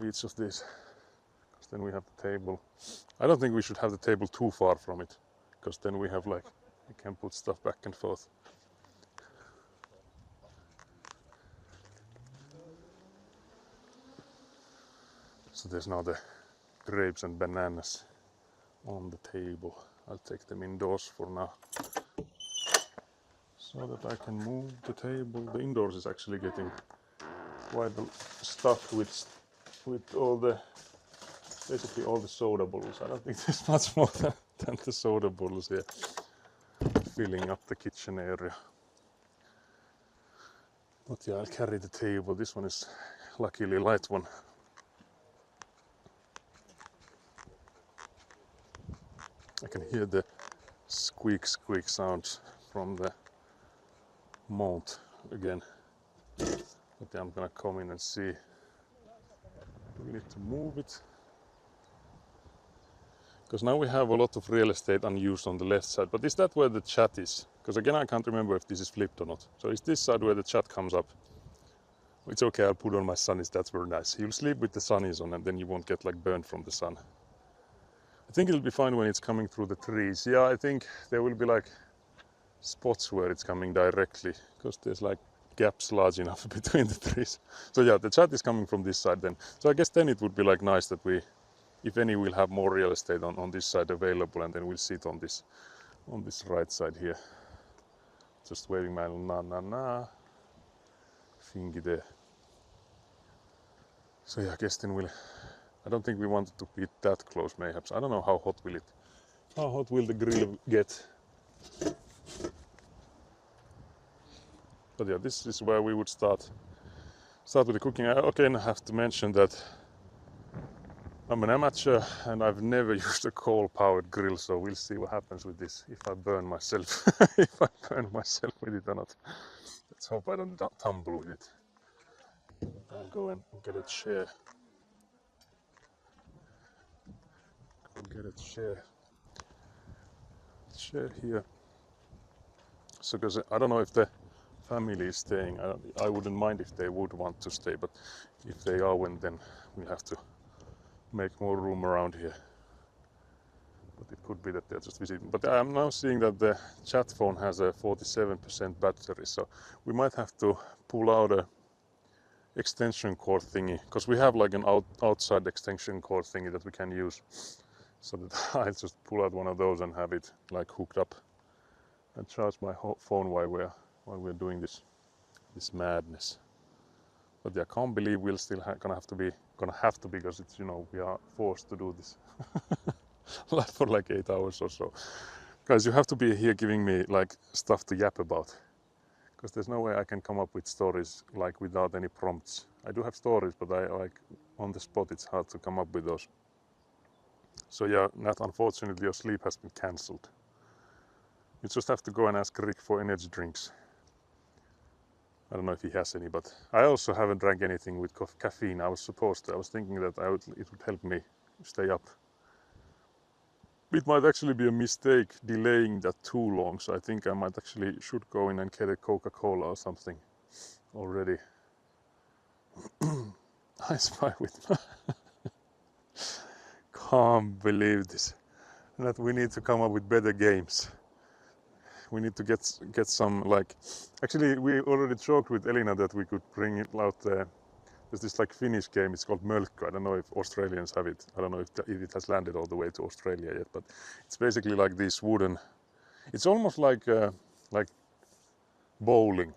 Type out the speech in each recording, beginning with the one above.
each of these, because then we have the table. I don't think we should have the table too far from it, because then we have like, we can put stuff back and forth. So there's now the grapes and bananas on the table. I'll take them indoors for now, so that I can move the table. The indoors is actually getting quite stuffed with all the, basically all the soda bottles. I don't think there's much more than the soda bottles here, filling up the kitchen area. But yeah, I'll carry the table. This one is luckily light one. I can hear the squeak sounds from the mount again. But I'm gonna come in and see. Do we need to move it? Because now we have a lot of real estate unused on the left side. But is that where the chat is? Because again, I can't remember if this is flipped or not. So is this side where the chat comes up? It's okay, I'll put on my sunnies, that's very nice. You'll sleep with the sunnies on and then you won't get like burned from the sun. I think it'll be fine when it's coming through the trees. Yeah, I think there will be like spots where it's coming directly, because there's like gaps large enough between the trees. So yeah, the chat is coming from this side then. So I guess then it would be like nice that we, if any, we'll have more real estate on this side available, and then we'll sit on this right side here. Just waving my na thingy there. So yeah, I guess then we'll, I don't think we wanted to be that close mayhaps. I don't know how hot will the grill get. But yeah, this is where we would start with the cooking. I again have to mention that I'm an amateur and I've never used a coal-powered grill, so we'll see what happens with this, if I burn myself, if I burn myself with it or not. Let's hope I don't tumble with it. I'll go and get a chair. Get a chair here. So, because I don't know if the family is staying, I wouldn't mind if they would want to stay, but if they are, then we'll have to make more room around here. But it could be that they're just visiting. But I'm now seeing that the chat phone has a 47% battery, so we might have to pull out a extension cord thingy, because we have like an outside extension cord thingy that we can use. So that I just pull out one of those and have it like hooked up and charge my phone while we're doing this madness. But yeah, I can't believe we'll still gonna have to be because it's, you know, we are forced to do this like for like 8 hours or so. Guys, you have to be here giving me like stuff to yap about, because there's no way I can come up with stories like without any prompts. I do have stories, but I like on the spot it's hard to come up with those. So yeah, Nat, unfortunately your sleep has been cancelled. You just have to go and ask Rick for energy drinks. I don't know if he has any, but I also haven't drank anything with caffeine. I was thinking that it would help me stay up. It might actually be a mistake delaying that too long, so I think I should go in and get a Coca-Cola or something already. I spy with my... Can't believe this. That we need to come up with better games. We need to get some, like, actually we already joked with Elina that we could bring it out. There's this like Finnish game, it's called Mölkkö. I don't know if Australians have it. I don't know if it has landed all the way to Australia yet, but it's basically like this wooden, it's almost like bowling,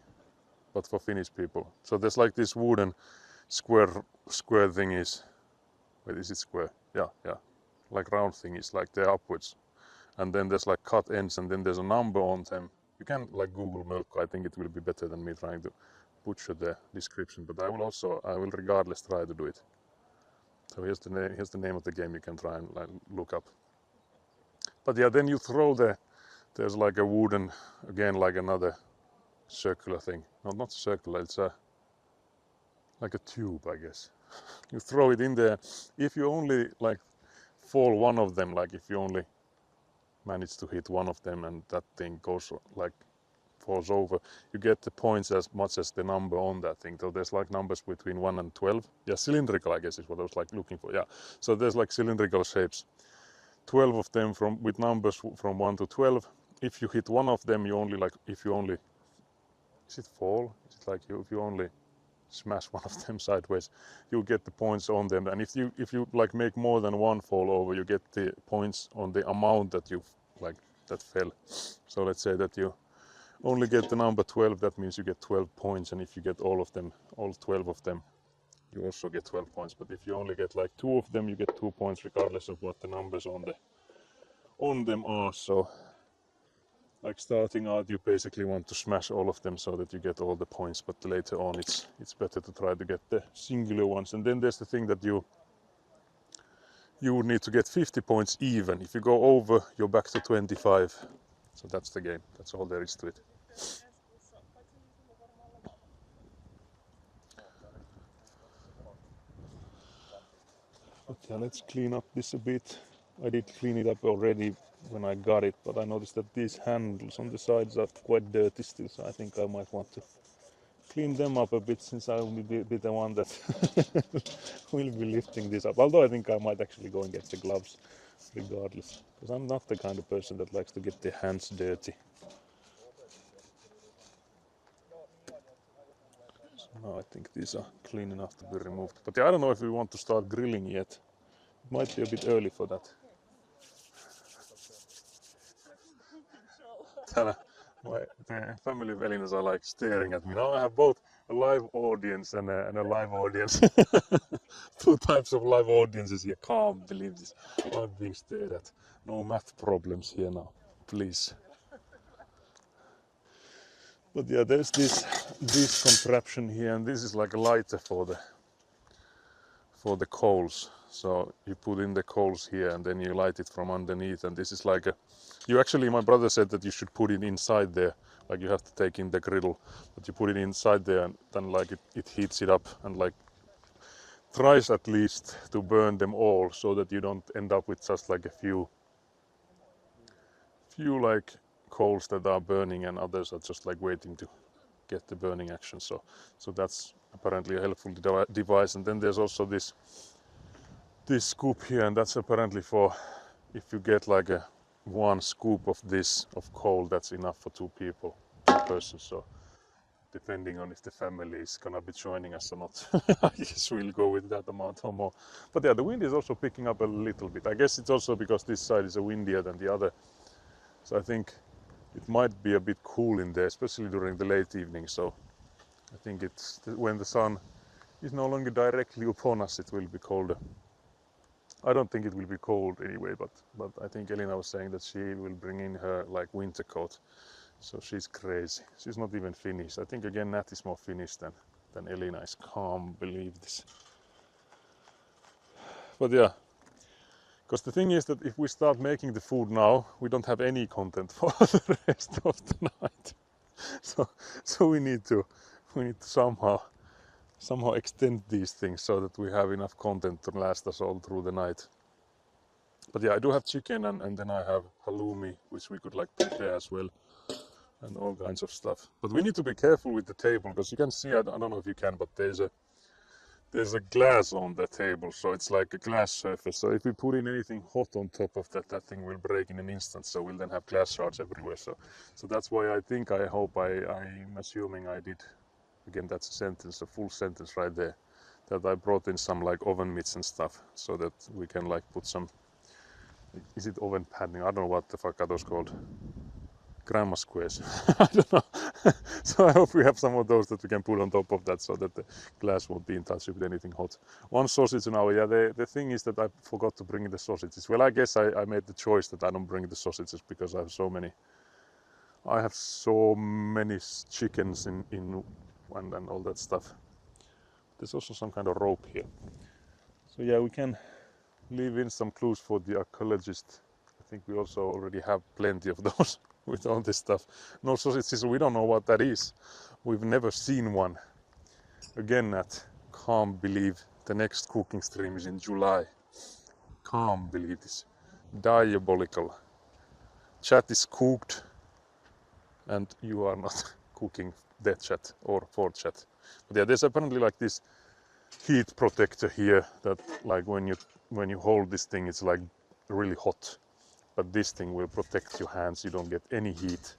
but for Finnish people. So there's like this wooden square thingies. Wait, is it square? Yeah. Like round thingies, like they're upwards. And then there's like cut ends, and then there's a number on them. You can like Google Mölkkö. I think it will be better than me trying to butcher the description, but I will regardless try to do it. So here's the name of the game you can try and like look up. But yeah, then you throw there's like a wooden, again like another circular thing. No, not circular, it's like a tube, I guess. You throw it in there. If you only like fall one of them, like if you only manage to hit one of them and that thing goes like falls over, you get the points as much as the number on that thing. So there's like numbers between 1 and 12. Yeah, cylindrical, I guess is what I was like looking for. Yeah, so there's like cylindrical shapes, 12 of them with numbers from 1 to 12. If you hit one of them, you only like, if you only, is it fall? Is it like if you only smash one of them sideways, you get the points on them. And if you like make more than one fall over, you get the points on the amount that you like that fell. So let's say that you only get the number 12, that means you get 12 points, and if you get all of them, all 12 of them, you also get 12 points. But if you only get like 2 of them, you get 2 points regardless of what the numbers on them are. So like starting out, you basically want to smash all of them so that you get all the points, but later on it's better to try to get the singular ones. And then there's the thing that you would need to get 50 points even. If you go over, you're back to 25. So that's the game. That's all there is to it. Okay, let's clean up this a bit. I did clean it up already when I got it, but I noticed that these handles on the sides are quite dirty still, so I think I might want to clean them up a bit, since I will be the one that will be lifting this up. Although I think I might actually go and get the gloves regardless, because I'm not the kind of person that likes to get their hands dirty. So now I think these are clean enough to be removed. But yeah, I don't know if we want to start grilling yet. It might be a bit early for that. The family of Elinas are like staring at me. Now I have both a live audience and a live audience. 2 types of live audiences here. Can't believe this. I'm being stared at. No math problems here now, please. But yeah, there's this contraption here, and this is like a lighter for the coals. So you put in the coals here, and then you light it from underneath. And this is like my brother said that you should put it inside there. Like you have to take in the griddle, but you put it inside there, and then like it heats it up, and like tries at least to burn them all, so that you don't end up with just like a few like coals that are burning, and others are just like waiting to get the burning action. So that's apparently a helpful device. And then there's also this scoop here, and that's apparently for if you get like a 1 scoop of this of coal, that's enough for 2 people per person. So depending on if the family is gonna be joining us or not, I guess we'll go with that amount or more. But yeah, the wind is also picking up a little bit. I guess it's also because this side is windier than the other. So I think it might be a bit cool in there, especially during the late evening. So I think when the sun is no longer directly upon us, it will be colder. I don't think it will be cold anyway, but I think Elina was saying that she will bring in her like winter coat. So she's crazy. She's not even Finnish. I think again Nat is more Finnish than Elina is. Can't believe this. But yeah, because the thing is that if we start making the food now, we don't have any content for the rest of the night. So we need to somehow extend these things so that we have enough content to last us all through the night. But yeah, I do have chicken, and then I have halloumi, which we could like prepare as well, and all kinds of stuff. But we need to be careful with the table, because you can see, I don't know if you can, but there's a glass on the table, so it's like a glass surface. So if we put in anything hot on top of that thing will break in an instant. So we'll then have glass shards everywhere. So that's why I hope I'm assuming I did. Again, that's a sentence, a full sentence right there. That I brought in some like oven mitts and stuff, so that we can like put some. Is it oven padding? I don't know what the fuck are those called. Grandma squares. I don't know. So I hope we have some of those that we can put on top of that, so that the glass won't be in touch with anything hot. 1 sausage an hour. Yeah, the thing is that I forgot to bring the sausages. Well, I guess I made the choice that I don't bring the sausages because I have so many. I have so many chickens in and all that stuff. There's also some kind of rope here. So yeah, we can leave in some clues for the archaeologist. I think we also already have plenty of those with all this stuff. No sausages, we don't know what that is. We've never seen one. Again, Nat, can't believe the next cooking stream is in July. Can't believe this. Diabolical. Chat is cooked, and you are not cooking dead chat or for chat. But yeah, there's apparently like this heat protector here that like when you hold this thing, it's like really hot, but this thing will protect your hands. You don't get any heat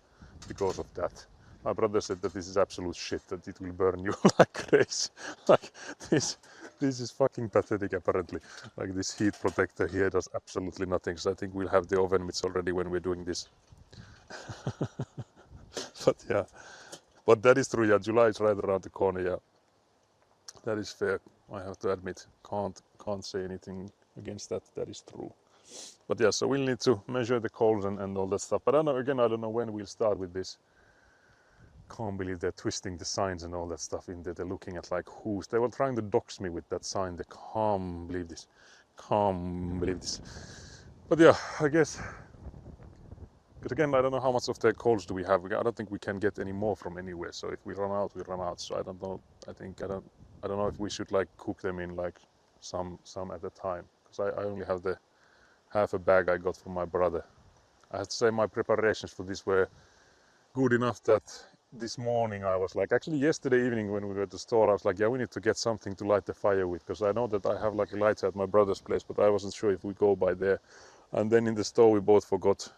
because of that. My brother said that this is absolute shit, that it will burn you like crazy. Like this is fucking pathetic apparently. Like this heat protector here does absolutely nothing. So I think we'll have the oven mitts already when we're doing this. But yeah, but that is true. Yeah, July is right around the corner. Yeah, that is fair. I have to admit, can't say anything against that. That is true. But yeah, so we'll need to measure the coals and all that stuff. But I don't know when we'll start with this. Can't believe they're twisting the signs and all that stuff in there. They're looking at like who's. They were trying to dox me with that sign. They can't believe this. Can't believe this. But yeah, I guess. Because again, I don't know how much of the coals do we have. I don't think we can get any more from anywhere. So if we run out, we run out. So I don't know. I don't know if we should like cook them in like some at a time. Because I only have the half a bag I got from my brother. I have to say my preparations for this were good enough that this morning I was like, actually yesterday evening when we were at the store, I was like, yeah, we need to get something to light the fire with, because I know that I have like a lighter at my brother's place, but I wasn't sure if we go by there. And then in the store we both forgot.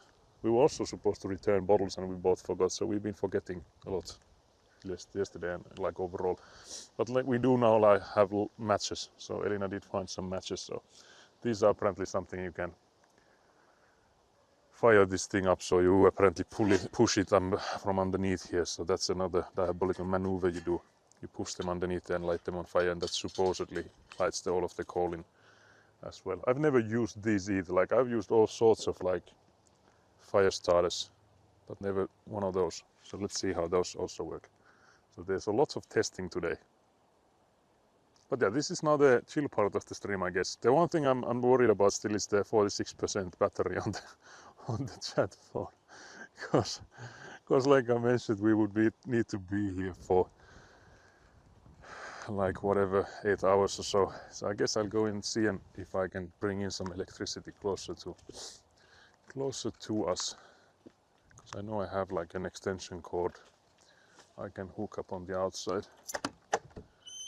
We were also supposed to return bottles and we both forgot, so we've been forgetting a lot yesterday and like overall. But like we do now like have matches, so Elina did find some matches, so these are apparently something you can fire this thing up, so you apparently push it from underneath here. So that's another diabolical maneuver you do. You push them underneath and light them on fire, and that supposedly lights all of the coal in as well. I've never used these either. Like I've used all sorts of like fire starters, but never one of those. So let's see how those also work. So there's a lot of testing today. But yeah, this is now the chill part of the stream, I guess. The one thing I'm worried about still is the 46% battery on the chat phone, because like I mentioned, we would need to be here for like whatever 8 hours or so. So I guess I'll go and see if I can bring in some electricity closer to us, because I know I have like an extension cord I can hook up on the outside.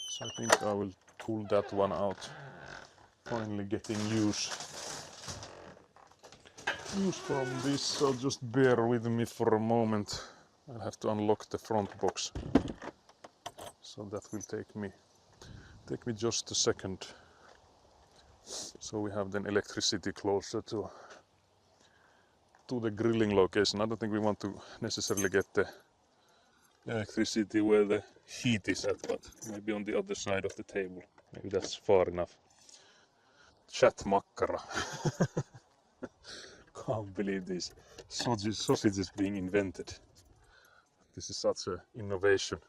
So I think I will pull that one out. Finally getting use from this, so just bear with me for a moment. I'll have to unlock the front box, so that will take me just a second. So we have then electricity closer to the grilling location. I don't think we want to necessarily get the electricity where the heat is at, but maybe on the other side of the table. Maybe that's far enough. Chat makkara. Can't believe these sausages being invented. This is such an innovative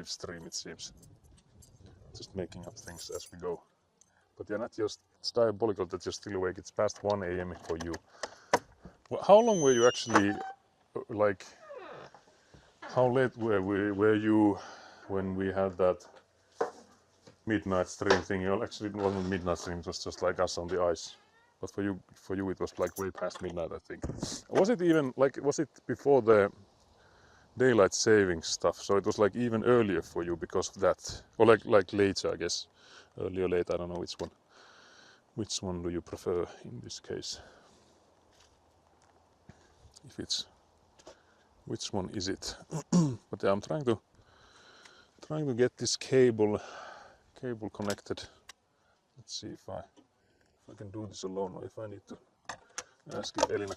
stream, it seems. Just making up things as we go. But yeah, not just, it's diabolical that you're still awake. It's past 1 a.m. for you. Well, how long were you actually, like, how late were you when we had that midnight stream thing? Actually, it wasn't midnight stream, it was just like us on the ice. But for you it was like way past midnight, I think. Was it even, like, was it before the daylight saving stuff? So it was like even earlier for you because of that? Or like later, I guess. Early or late, I don't know which one. Which one do you prefer in this case? Which one is it? But yeah, I'm trying to get this cable connected. Let's see if I can do this alone, or if I need to ask if Elina